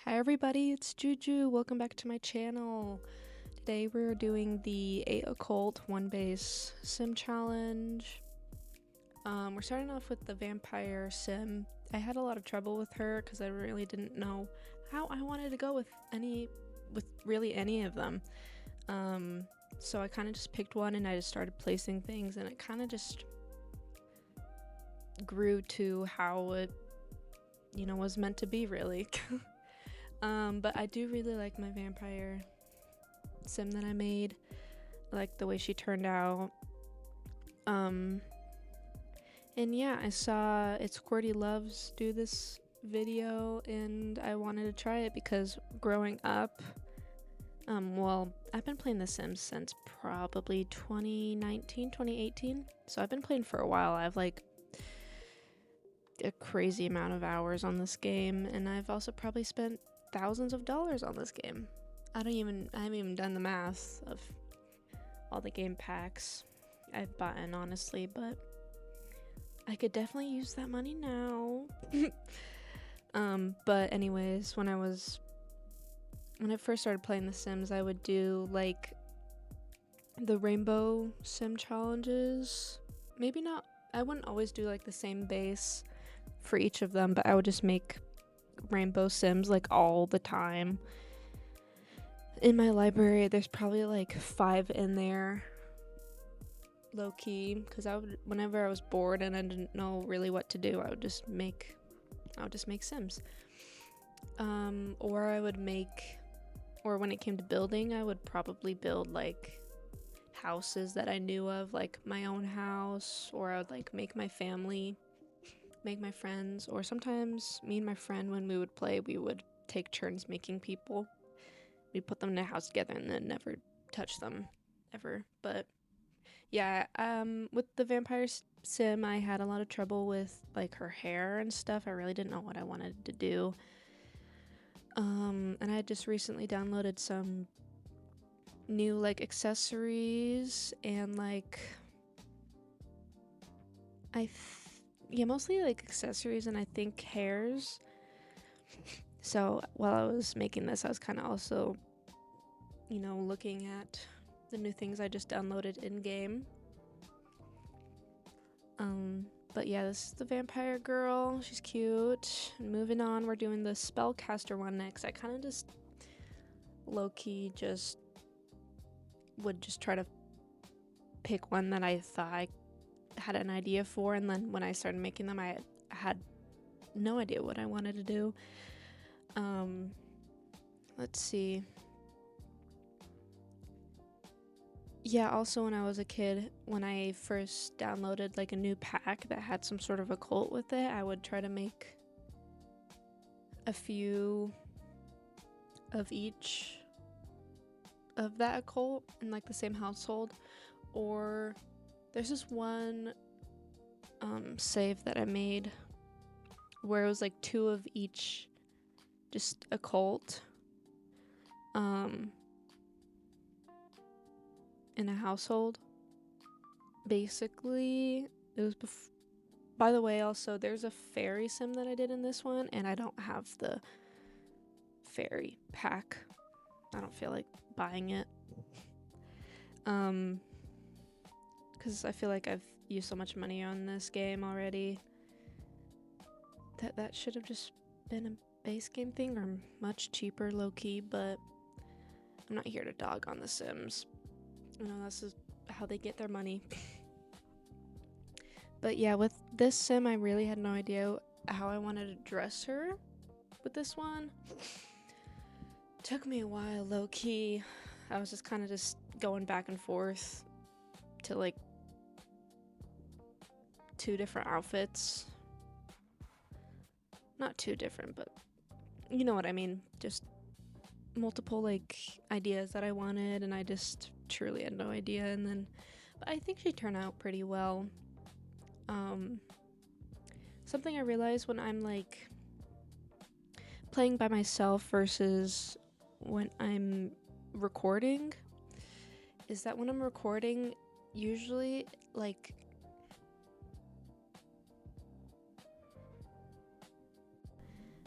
Hi everybody, it's Juju. Welcome back to my channel. Today we're doing the 8 occult 1 base sim challenge. We're starting off with the vampire sim. I had a lot of trouble with her because I really didn't know how I wanted to go with really any of them. So I kind of just picked one and I just started placing things, and it kind of just grew to how it, was meant to be, really. But I do really like my vampire sim that I made. I like the way she turned out. And yeah, I saw It's Squirty Loves do this video and I wanted to try it because growing up, I've been playing The Sims since probably 2019, 2018. So I've been playing for a while. I have like a crazy amount of hours on this game, and I've also probably spent thousands of dollars on this game. I haven't even done the math of all the game packs I've bought in, honestly, but I could definitely use that money now. But anyways, when I first started playing The Sims, I would do like the rainbow sim challenges. Maybe not, I wouldn't always do like the same base for each of them, but I would just make rainbow sims like all the time. In my library there's probably like 5 in there, low-key, because whenever I was bored and I didn't know really what to do, I would just make sims. Or when it came to building, I would probably build like houses that I knew of, like my own house, or I would like make my family, make my friends, or sometimes me and my friend, when we would play, we would take turns making people. We'd put them in a house together and then never touch them ever. But yeah, with the vampire sim, I had a lot of trouble with like her hair and stuff. I really didn't know what I wanted to do. And I just recently downloaded some new like accessories and like mostly like accessories and I think hairs. So while I was making this, I was kind of also, looking at the new things I just downloaded in game. But yeah, this is the vampire girl. She's cute. Moving on, we're doing the spellcaster one next. I kind of just low-key would just try to pick one that I thought I had an idea for, and then when I started making them, I had no idea what I wanted to do. Let's see. Yeah, also when I was a kid, when I first downloaded like a new pack that had some sort of occult with it, I would try to make a few of each of that occult in like the same household. Or there's this one save that I made where it was like 2 of each, just occult, in a household. Basically, it was by the way, also there's a fairy sim that I did in this one, and I don't have the fairy pack. I don't feel like buying it, because I feel like I've used so much money on this game already that should have just been a base game thing or much cheaper, low-key. But I'm not here to dog on the Sims. This is how they get their money. But yeah, with this sim, I really had no idea how I wanted to dress her with this one. Took me a while, low-key. I was just kind of just going back and forth to like 2 different outfits. Not 2 different, but you know what I mean. Just multiple like ideas that I wanted, and I just truly had no idea. But I think she turned out pretty well. Something I realized when I'm like playing by myself versus when I'm recording is that when I'm recording, usually like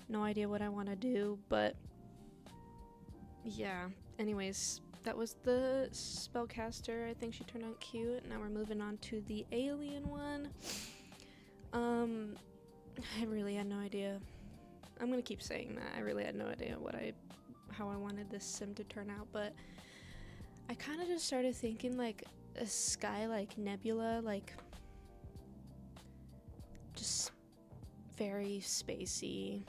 No idea what I want to do, but yeah. Anyways, that was the spellcaster. I think she turned out cute. Now we're moving on to the alien one. I really had no idea. I'm gonna keep saying that. I really had no idea how I wanted this sim to turn out, but I kind of just started thinking like a sky, like nebula, like just very spacey,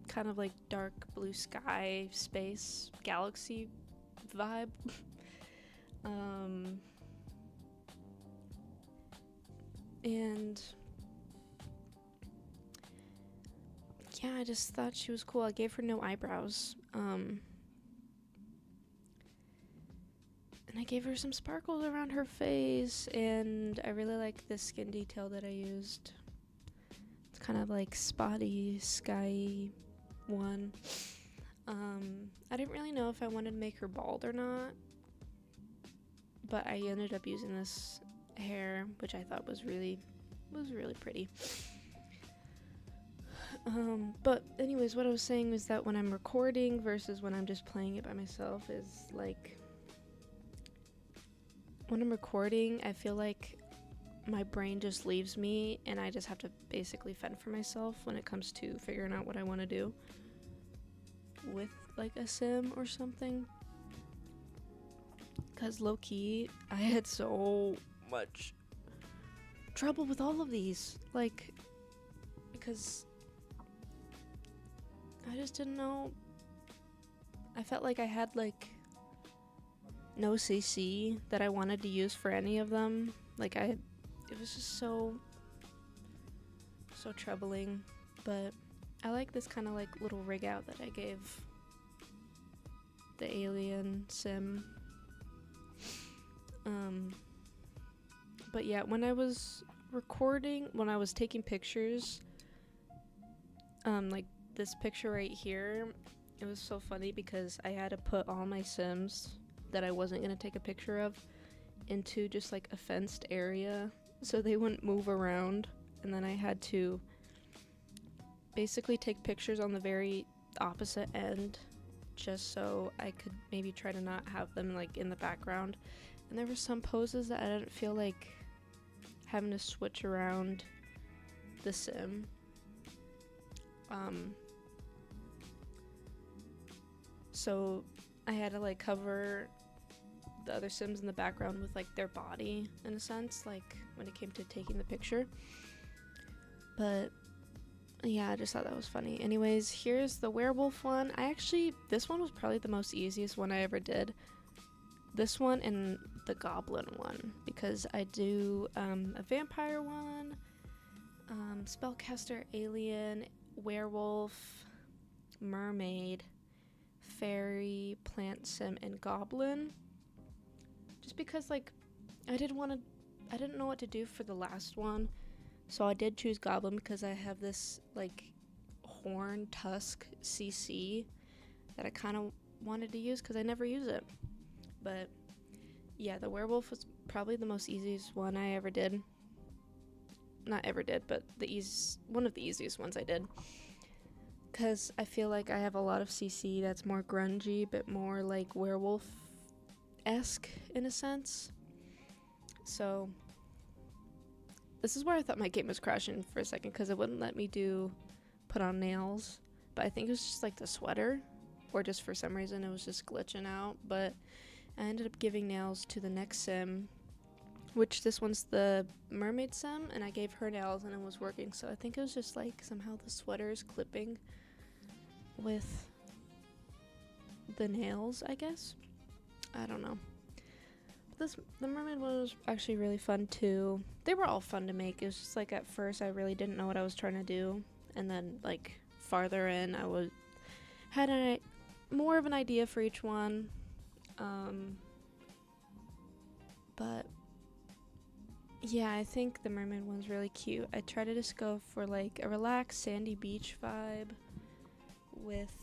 kind of like dark blue sky, space, galaxy vibe. And yeah, I just thought she was cool. I gave her no eyebrows. And I gave her some sparkles around her face, and I really like the skin detail that I used. It's kind of like spotty, sky one. I didn't really know if I wanted to make her bald or not, but I ended up using this hair, which I thought was really pretty. But anyways, what I was saying was that when I'm recording versus when I'm just playing it by myself is like, when I'm recording, I feel like my brain just leaves me and I just have to basically fend for myself when it comes to figuring out what I want to do with like a sim or something. Because low-key, I had so much trouble with all of these. Like, because I just didn't know. I felt like I had like no CC that I wanted to use for any of them. Like it was just so troubling. But I like this kind of like little rig out that I gave the alien sim. But yeah, when I was recording, when I was taking pictures, like this picture right here, it was so funny because I had to put all my sims that I wasn't going to take a picture of into just like a fenced area so they wouldn't move around, and then I had to basically take pictures on the very opposite end just so I could maybe try to not have them like in the background. And there were some poses that I didn't feel like having to switch around the sim. So I had to like cover the other sims in the background with like their body in a sense, like when it came to taking the picture. But yeah, I just thought that was funny. Anyways, here's the werewolf one. This one was probably the most easiest one I ever did. This one and the goblin one, because I do a vampire one, spellcaster, alien, werewolf, mermaid, fairy, plant sim, and goblin. Just because like I didn't know what to do for the last one, so I did choose goblin because I have this like horn tusk CC that I kind of wanted to use because I never use it. But yeah, the werewolf was probably the most easiest one I ever did. Not ever did, but one of the easiest ones I did. Because I feel like I have a lot of CC that's more grungy, but more like werewolf-esque in a sense. So this is where I thought my game was crashing for a second because it wouldn't let me put on nails. But I think it was just like the sweater, or just for some reason it was just glitching out. But I ended up giving nails to the next sim, which this one's the mermaid sim, and I gave her nails and it was working. So I think it was just like somehow the sweater is clipping with the nails, I guess. I don't know. The mermaid one was actually really fun too. They were all fun to make. It was just like at first I really didn't know what I was trying to do, and then like farther in I had more of an idea for each one. But yeah, I think the mermaid one's really cute. I tried to just go for like a relaxed sandy beach vibe with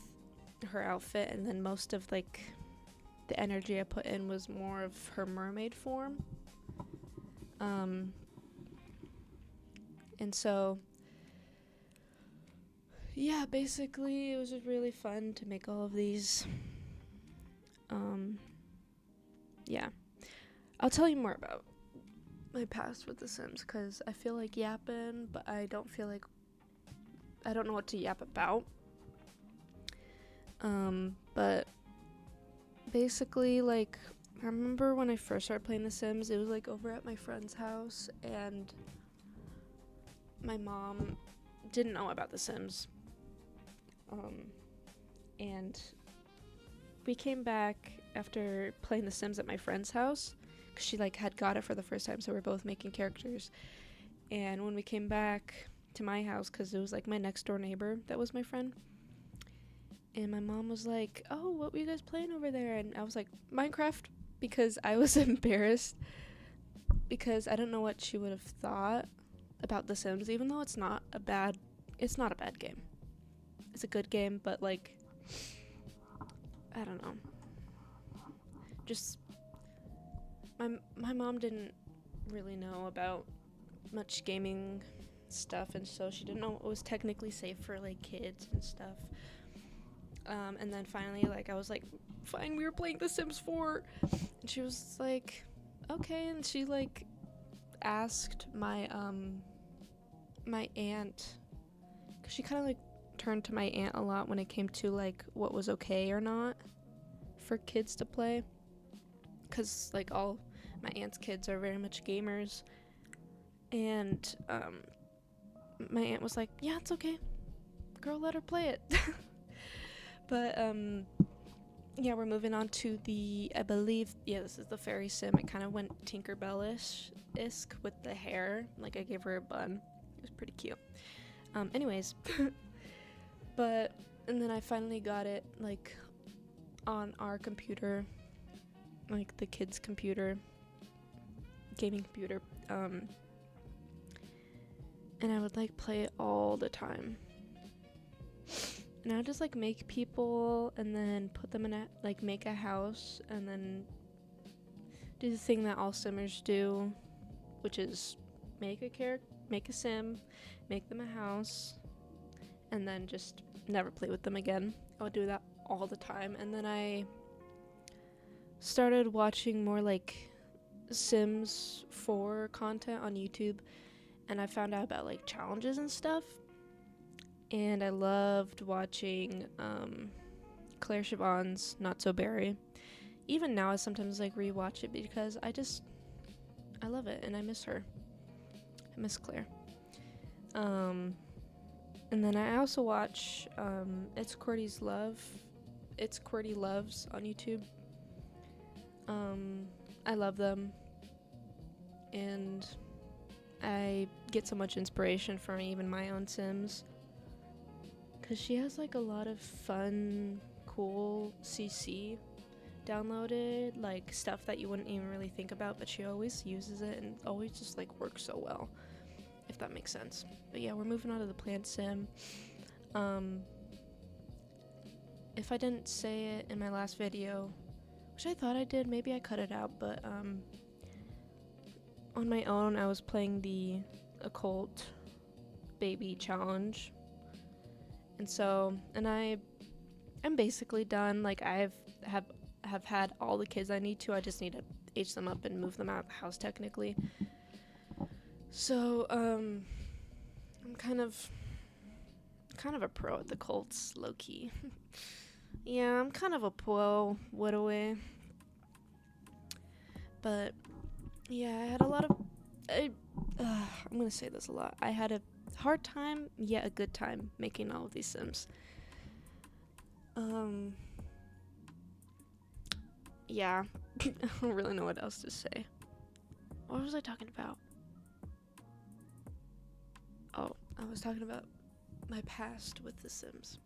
her outfit, and then most of like the energy I put in was more of her mermaid form. And so yeah, basically, it was just really fun to make all of these. Yeah. I'll tell you more about my past with The Sims, because I feel like yapping, but I don't know what to yap about. But basically, like, I remember when I first started playing The Sims, it was like over at my friend's house, and my mom didn't know about The Sims. And we came back after playing The Sims at my friend's house, because she like had got it for the first time, so we're both making characters. And when we came back to my house, because it was like my next door neighbor that was my friend, and my mom was like, "Oh, what were you guys playing over there?" And I was like, "Minecraft," because I was embarrassed, because I don't know what she would have thought about The Sims, even though it's not a bad game. It's a good game, but like, I don't know. Just my mom didn't really know about much gaming stuff, and so she didn't know what was technically safe for like kids and stuff. And then finally, like, I was like, "Fine, we were playing The Sims 4," and she was like, "Okay," and she like asked my my aunt, because she kind of like turned to my aunt a lot when it came to like what was okay or not for kids to play, because like all my aunt's kids are very much gamers, and my aunt was like, "Yeah, it's okay, girl, let her play it." But yeah, we're moving on to I believe, this is the fairy sim. It kind of went Tinkerbell-ish with the hair. Like, I gave her a bun. It was pretty cute. Anyways, and then I finally got it, like, on our computer, like the kids' computer, gaming computer, and I would, like, play it all the time. And I would just, like, make people, and then put them in make a house, and then do the thing that all simmers do, which is make a sim, make them a house, and then just never play with them again. I would do that all the time. And then I started watching more, like, Sims 4 content on YouTube, and I found out about, like, challenges and stuff. And I loved watching Claire Siobhan's Not So Berry. Even now, I sometimes like rewatch it, because I love it, and I miss her. I miss Claire. And then I also watch It's Qwerty Loves on YouTube. I love them, and I get so much inspiration from even my own Sims, because she has like a lot of fun, cool CC downloaded, like stuff that you wouldn't even really think about, but she always uses it and always just like works so well, if that makes sense. But yeah, we're moving on to the plant sim. If I didn't say it in my last video, which I thought I did, maybe I cut it out, but on my own I was playing the occult baby challenge. And so, and I'm basically done. Like, I have had all the kids I need to. I just need to age them up and move them out of the house, technically. So, I'm kind of a pro at the cults, low-key. Yeah, I'm kind of a pro, away. But, yeah, I had a lot of... I'm gonna say this a lot. I had a hard time, yet a good time, making all of these Sims. Yeah, I don't really know what else to say. What was I talking about? Oh, I was talking about my past with The Sims.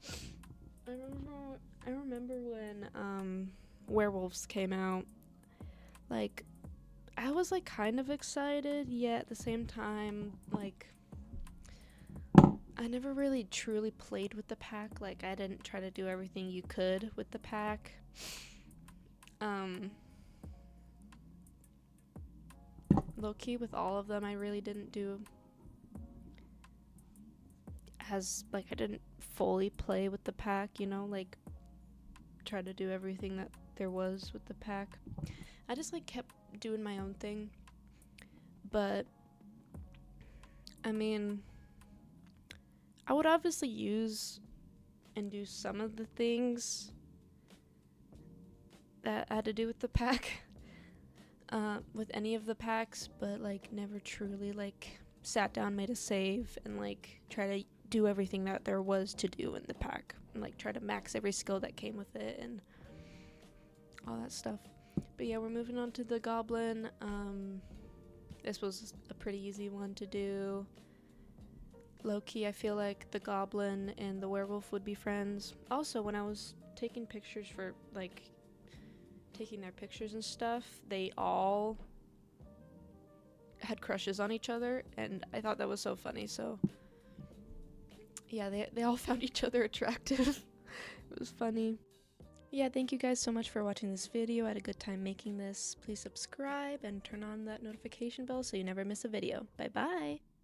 I remember when werewolves came out. Like, I was like kind of excited, yet at the same time, like, I never really truly played with the pack. Like, I didn't try to do everything you could with the pack. Low-key with all of them, I really didn't do I didn't fully play with the pack, you know, like try to do everything that there was with the pack. I just like kept doing my own thing. But I mean, I would obviously use and do some of the things that had to do with the pack, with any of the packs, but like never truly like sat down, made a save, and like try to do everything that there was to do in the pack, and like try to max every skill that came with it and all that stuff. But yeah, we're moving on to the goblin. This was a pretty easy one to do. Low-key, I feel like the goblin and the werewolf would be friends. Also, when I was taking pictures for, like, taking their pictures and stuff, they all had crushes on each other, and I thought that was so funny, so yeah, they all found each other attractive. It was funny. Yeah, thank you guys so much for watching this video. I had a good time making this. Please subscribe and turn on that notification bell so you never miss a video. Bye bye!